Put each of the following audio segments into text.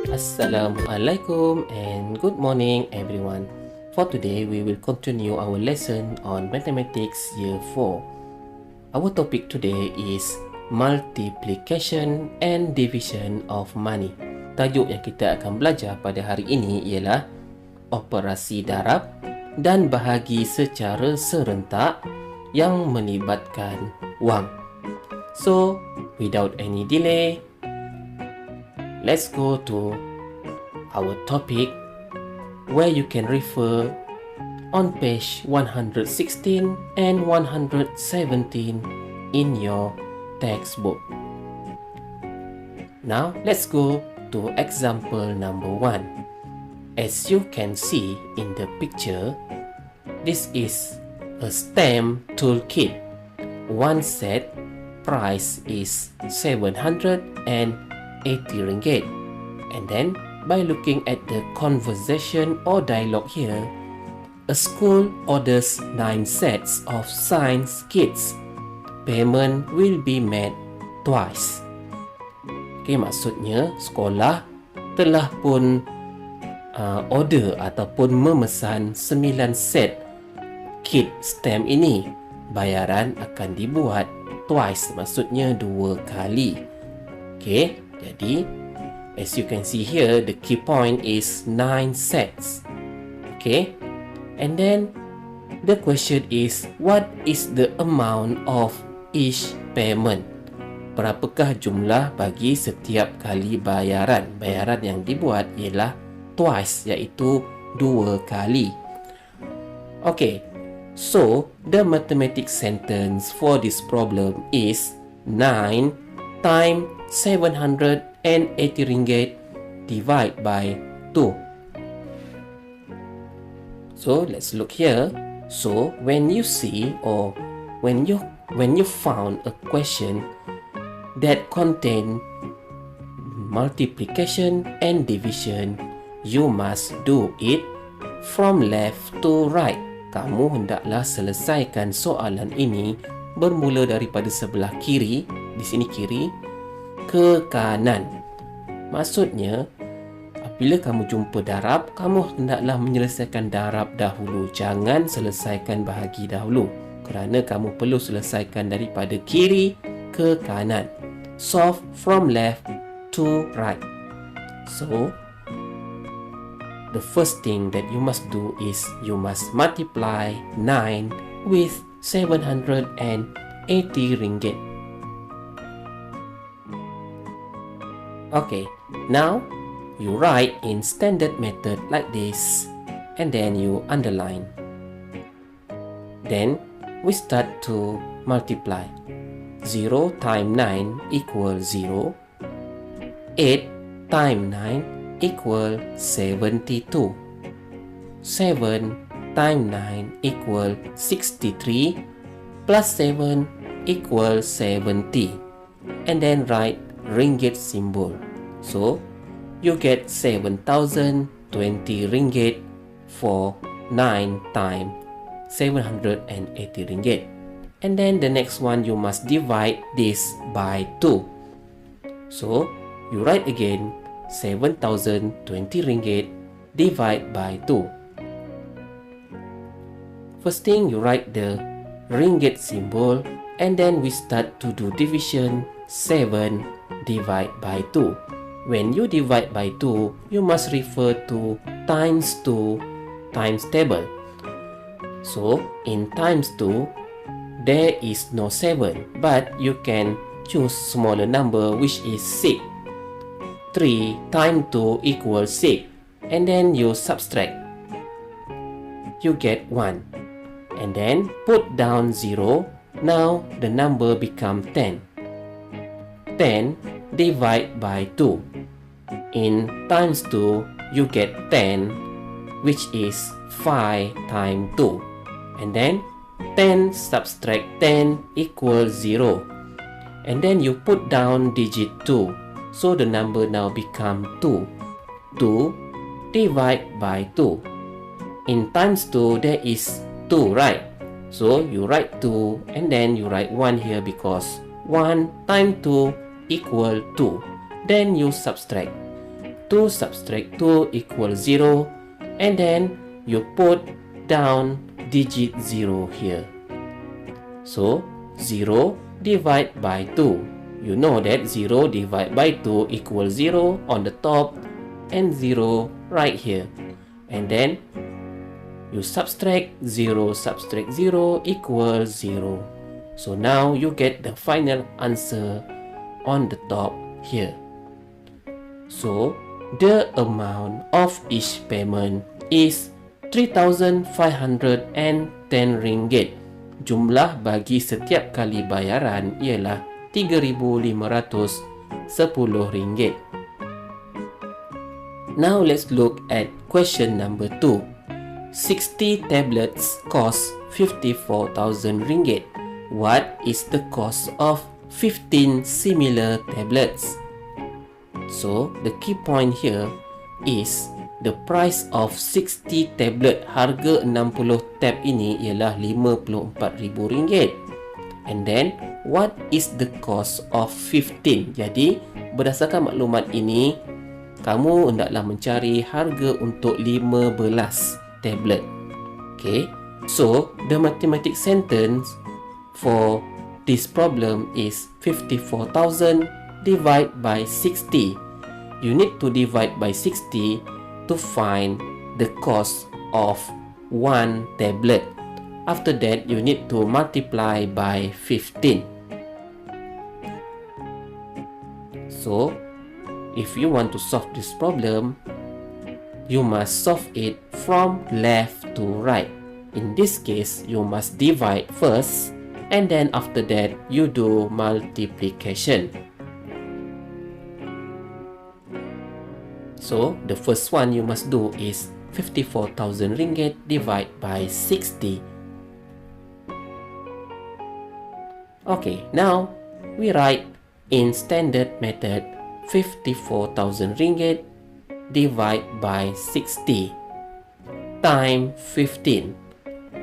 Assalamualaikum and good morning everyone. For today, we will continue our lesson on Mathematics Year 4. Our topic today is multiplication and division of money. Tajuk yang kita akan belajar pada hari ini ialah operasi darab dan bahagi secara serentak yang melibatkan wang. So, without any delay, let's go to our topic where you can refer on page 116 and 117 in your textbook. Now let's go to example number 1. As you can see in the picture, this is a stamp toolkit. One set price is 780 ringgit. And then by looking at the conversation or dialogue here, a school orders 9 sets of science kits. Payment will be made twice. Okay, maksudnya sekolah telah pun order ataupun memesan 9 set kit stamp ini. Bayaran akan dibuat twice, maksudnya 2 kali. Okay, jadi as you can see here, the key point is 9 sets. Okay, and then the question is, what is the amount of each payment? Berapakah jumlah bagi setiap kali bayaran? Bayaran yang dibuat ialah twice, iaitu 2 kali. Okay, so the mathematics sentence for this problem is 9 times 780 ringgit divide by 2. So let's look here. So when you see or when you found a question that contain multiplication and division, you must do it from left to right. Kamu hendaklah selesaikan soalan ini bermula daripada sebelah kiri, di sini kiri, ke kanan. Maksudnya, apabila kamu jumpa darab, kamu hendaklah menyelesaikan darab dahulu. Jangan selesaikan bahagi dahulu, kerana kamu perlu selesaikan daripada kiri ke kanan. Solve from left to right. So, the first thing that you must do is you must multiply 9 with 780 ringgit. Okay, now you write in standard method like this, and then you underline. Then we start to multiply. 0 times 9 equals 0. 8 times 9 equals 72. 7 times 9 equals 63. Plus 7 equals 70. And then write ringgit symbol. So you get 7,020 ringgit for 9 times 780 ringgit. And then the next one, you must divide this by 2. So you write again 7,020 ringgit divide by 2. First thing, you write the ringgit symbol, and then we start to do division. 7 divide by 2. When you divide by 2, you must refer to times 2 times table. So in times 2, there is no 7, but you can choose smaller number, which is 6. 3 times 2 equals 6, and then you subtract. You get 1, and then put down 0. Now the number become 10. 10 divide by 2. In times 2, you get 10, which is 5 times 2. And then 10 subtract 10 equals 0. And then you put down digit 2. So the number now become 2. 2 divide by 2. In times 2, there is 2, right? So you write 2 and then you write 1 here because 1 times 2 equal 2. Then you subtract. 2 subtract 2 equals 0, and then you put down digit 0 here. So 0 divided by 2. You know that 0 divided by 2 equals 0 on the top and 0 right here. And then you subtract 0 equals 0. So now you get the final answer on the top here. So the amount of each payment is 3,510 ringgit. Jumlah bagi setiap kali bayaran ialah 3,510 ringgit. Now let's look at question number 2. 60 tablets cost 54,000 ringgit. What is the cost of 15 similar tablets? So the key point here is the price of 60 tablet. Harga 60 tab ini ialah RM54,000. And then what is the cost of 15? Jadi berdasarkan maklumat ini, kamu hendaklah mencari harga untuk 15 tablet. Okay, so the mathematical sentence for this problem is 54,000 divided by 60. You need to divide by 60 to find the cost of one tablet. After that, you need to multiply by 15. So, if you want to solve this problem, you must solve it from left to right. In this case, you must divide first, and then after that, you do multiplication. So, the first one you must do is 54,000 ringgit divided by 60. Okay, now we write in standard method 54,000 ringgit divided by 60 times 15.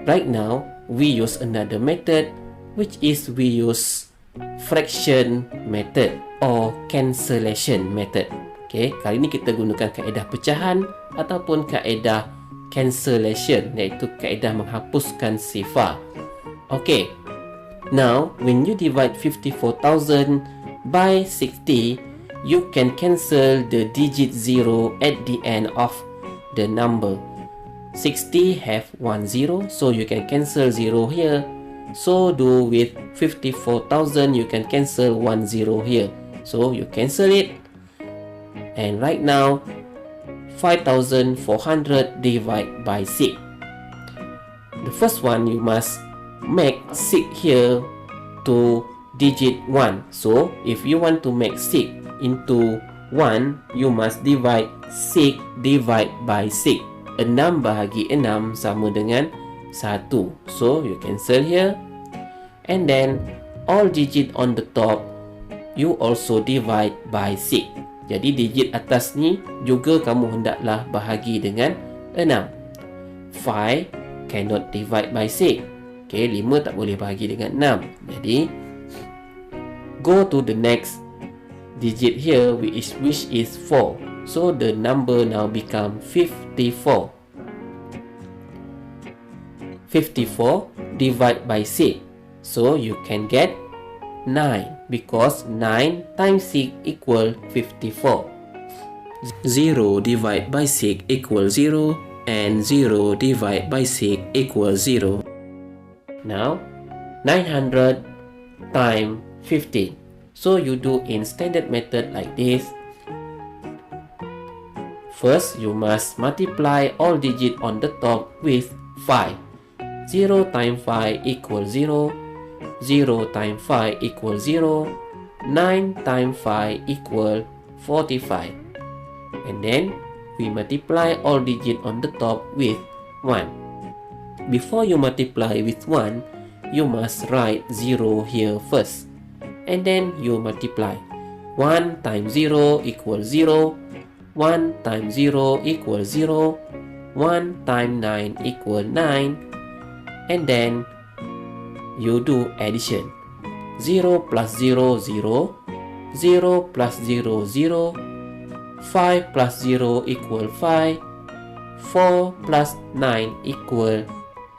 Right now, we use another method, which is we use fraction method or cancellation method. Okay, kali ini kita gunakan kaedah pecahan ataupun kaedah cancellation, iaitu kaedah menghapuskan sifar. Okay, now when you divide 54,000 by 60, you can cancel the digit 0 at the end of the number. 60 have 1 0, so you can cancel 0 here. So do with 54,000, you can cancel 1 0 here. So you cancel it. And right now, 5,400 divided by 6. The first one, you must make 6 here to digit 1. So, if you want to make 6 into 1, you must divide 6 divided by 6. 6 bahagi 6 sama dengan 1. So, you cancel here. And then, all digit on the top, you also divide by 6. Jadi digit atas ni juga kamu hendaklah bahagi dengan 6. 5 cannot divide by 6. Okay, 5 tak boleh bahagi dengan 6. Jadi go to the next digit here, which is 4. So the number now become 54. 54 divided by 6. So you can get 9, because 9 times 6 equal 54. 0 divided by 6 equals 0, and 0 divided by 6 equals 0. Now 900 times 15. So you do in standard method like this. First, you must multiply all digit on the top with 5. 0 times 5 equals 0. 0 times 5 equals 0. 9 times 5 equals 45. And then we multiply all digit on the top with 1. Before you multiply with 1, you must write 0 here first. And then you multiply. 1 times 0 equals 0. 1 times 0 equals 0. 1 times 9 equals 9. And then you do addition. 0 plus 0, 0. 0 plus 0, 0. 5 plus 0 equal 5. 4 plus 9 equal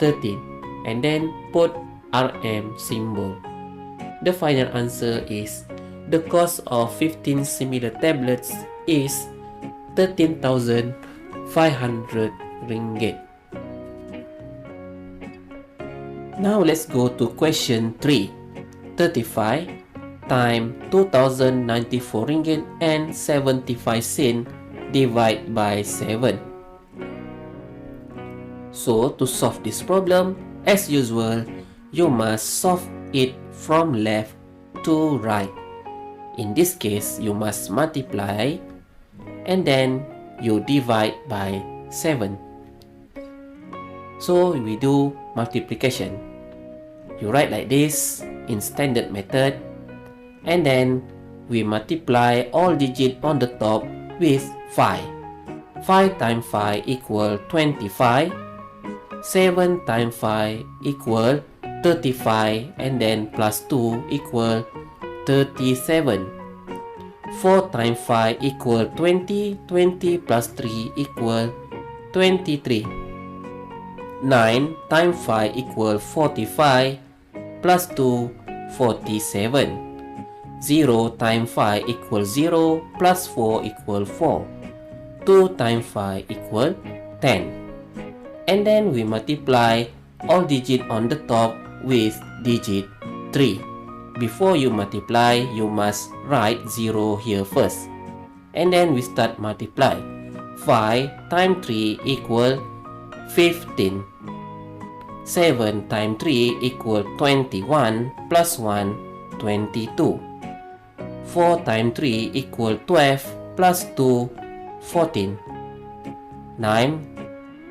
13. And then put RM symbol. The final answer is the cost of 15 similar tablets is 13,500 ringgit. Now let's go to question 3. 35 times 2,094 ringgit and 75 cent divided by 7. So to solve this problem, as usual, you must solve it from left to right. In this case, you must multiply and then you divide by 7. So we do multiplication. You write like this in standard method, and then we multiply all digits on the top with 5. 5 times 5 equal 25. 7 times 5 equal 35, and then plus 2 equal 37. 4 times 5 equal 20. 20 plus 3 equal 23. 9 times 5 equal 45. Plus 2, 47. 0 times 5 equal 0. Plus 4 equal 4. 2 times 5 equal 10. And then we multiply all digits on the top with digit 3. Before you multiply, you must write 0 here first. And then we start multiply. 5 times 3 equal 15. 7 times 3 equal 21 plus 1, 22. 4 times 3 equal 12 plus 2, 14. 9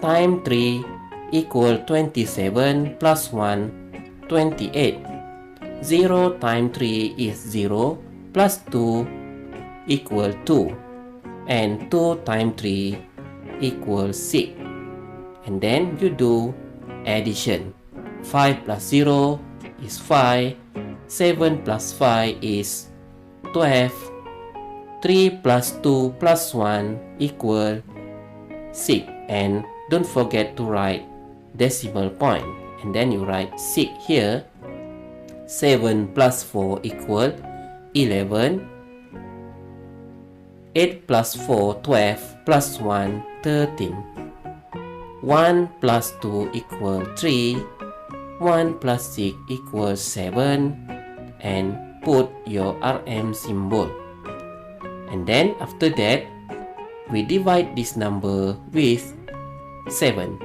times 3 equal 27 plus 1, 28. 0 times 3 is 0 plus 2 equal 2. And 2 times 3 equals 6. And then you do addition. 5 plus 0 is 5. 7 plus 5 is 12. 3 plus 2 plus 1 equal 6. And don't forget to write decimal point. And then you write 6 here. 7 plus 4 equal 11. 8 plus 4, 12 plus 1, 13. 1 plus 2 equal 3. 1 plus 6 equals 7. And put your RM symbol. And then after that, we divide this number with 7.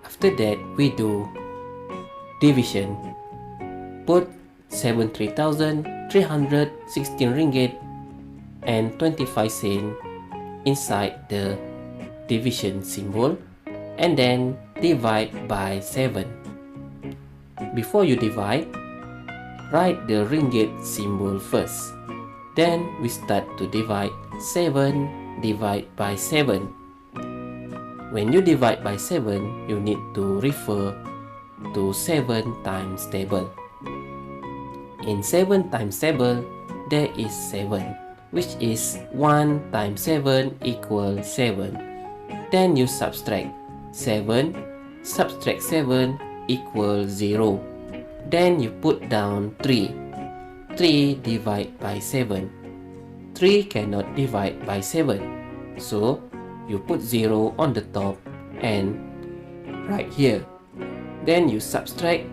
After that, we do division. Put 73,316 ringgit and 25 cents inside the division symbol, and then divide by 7. Before you divide, write the ringgit symbol first. Then we start to divide. 7 divide by 7. When you divide by 7, you need to refer to 7 times table. In 7 times table, there is 7, which is 1 times 7 equals 7. Then you subtract. 7 subtract 7 equals 0. Then you put down 3. 3 divide by 7. 3 cannot divide by 7. So you put 0 on the top and right here. Then you subtract.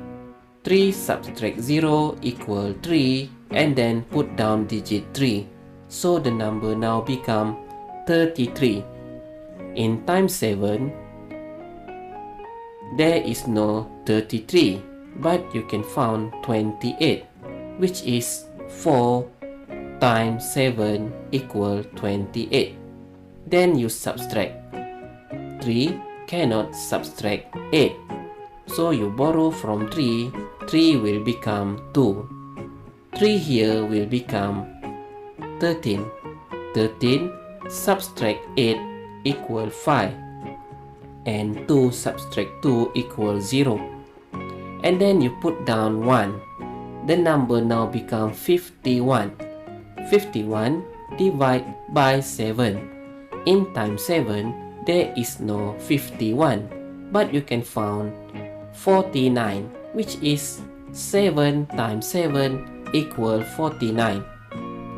3 subtract 0 equal 3, and then put down digit 3. So the number now become 33. In times 7, there is no 33, but you can find 28, which is 4 times 7 equal 28. Then you subtract. 3 cannot subtract 8. So you borrow from 3. 3 will become 2. 3 here will become 13. 13 subtract 8 equal 5. And 2 subtract 2 equals 0. and then you put down 1. The number now become 51. 51 divided by 7. In times 7, there is no 51, but you can find 49, which is 7 times 7 equal 49.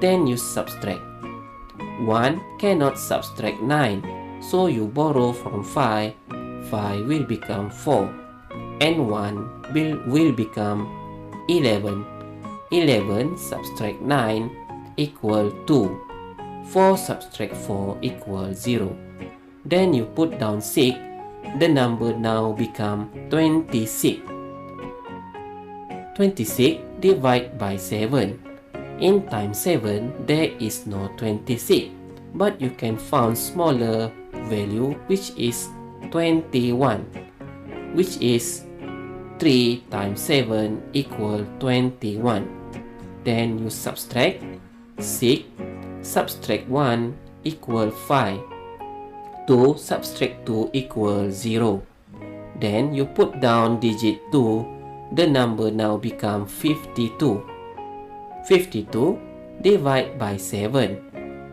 Then you subtract. 1 cannot subtract 9, so you borrow from 5. 5 will become 4, and 1 will become 11. 11 subtract 9 equal 2. 4 subtract 4 equal 0. Then you put down 6. The number now become 26. 26 divided by 7. In times 7, there is no 26, but you can find smaller value, which is 21, which is 3 times 7 equal 21. Then you subtract. 6 subtract 1 equal 5. 2 subtract 2 equal 0. Then you put down digit 2. The number now become 52. 52 divided by 7.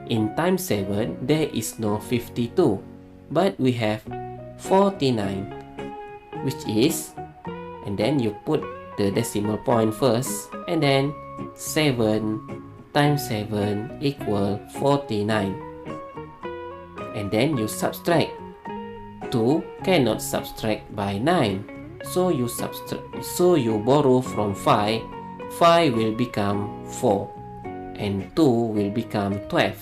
In times 7, there is no 52, but we have 49, which is, and then you put the decimal point first, and then 7 times 7 equal 49. And then you subtract. 2 cannot subtract by 9, so you borrow from 5. 5 will become 4, and 2 will become 12.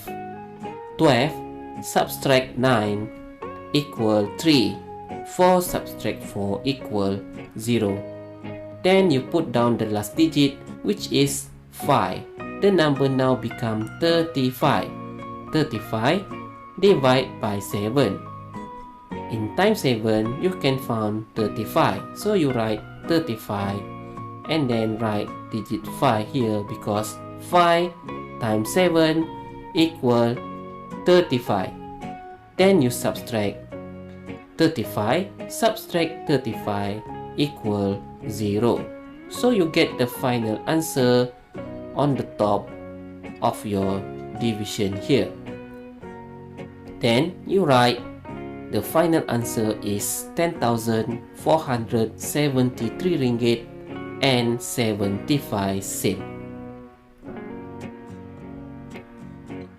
12 subtract 9 equal 3. 4 subtract 4 equal 0. Then you put down the last digit, which is 5. The number now become 35. 35 divided by 7. In times 7, you can find 35. So you write 35 and then write digit 5 here, because 5 times 7 equal 35. Then you subtract. 35 subtract 35 equal 0. So you get the final answer on the top of your division here. Then you write the final answer is 10,473 ringgit and 75 cents.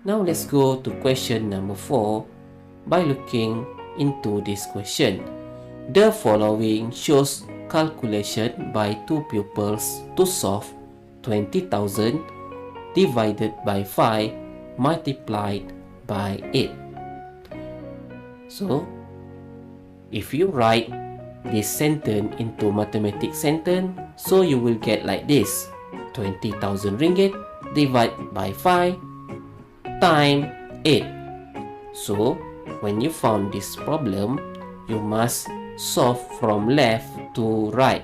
Now let's go to question number 4 by looking into this question. The following shows calculation by two pupils to solve 20,000 divided by 5 multiplied by 8. So, if you write this sentence into mathematics sentence, so you will get like this: 20,000 ringgit divided by 5 times 8. So, when you found this problem, you must solve from left to right,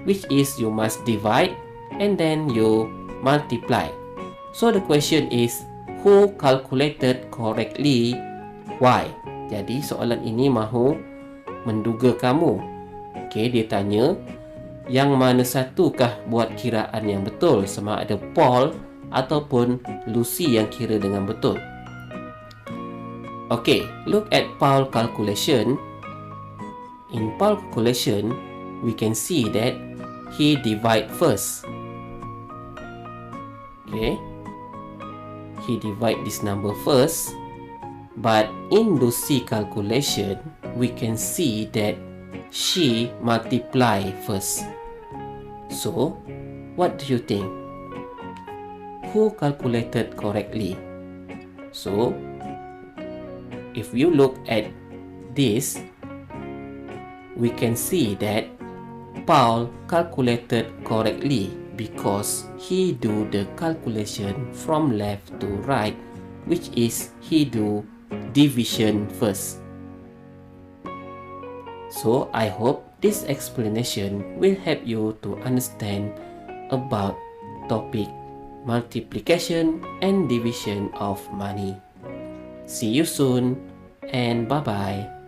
which is you must divide and then you multiply. So the question is, who calculated correctly? Why? Jadi soalan ini mahu menduga kamu. Okay, dia tanya yang mana satukah buat kiraan yang betul, sama ada Paul ataupun Lucy yang kira dengan betul. Okay, look at Paul calculation. In Paul calculation, we can see that he divide first. Okay, he divide this number first. But in Lucy calculation, we can see that she multiply first. So, what do you think? Who calculated correctly? So, if you look at this, we can see that Paul calculated correctly because he do the calculation from left to right, which is he do division first. So I hope this explanation will help you to understand about topic multiplication and division of money. See you soon and bye-bye.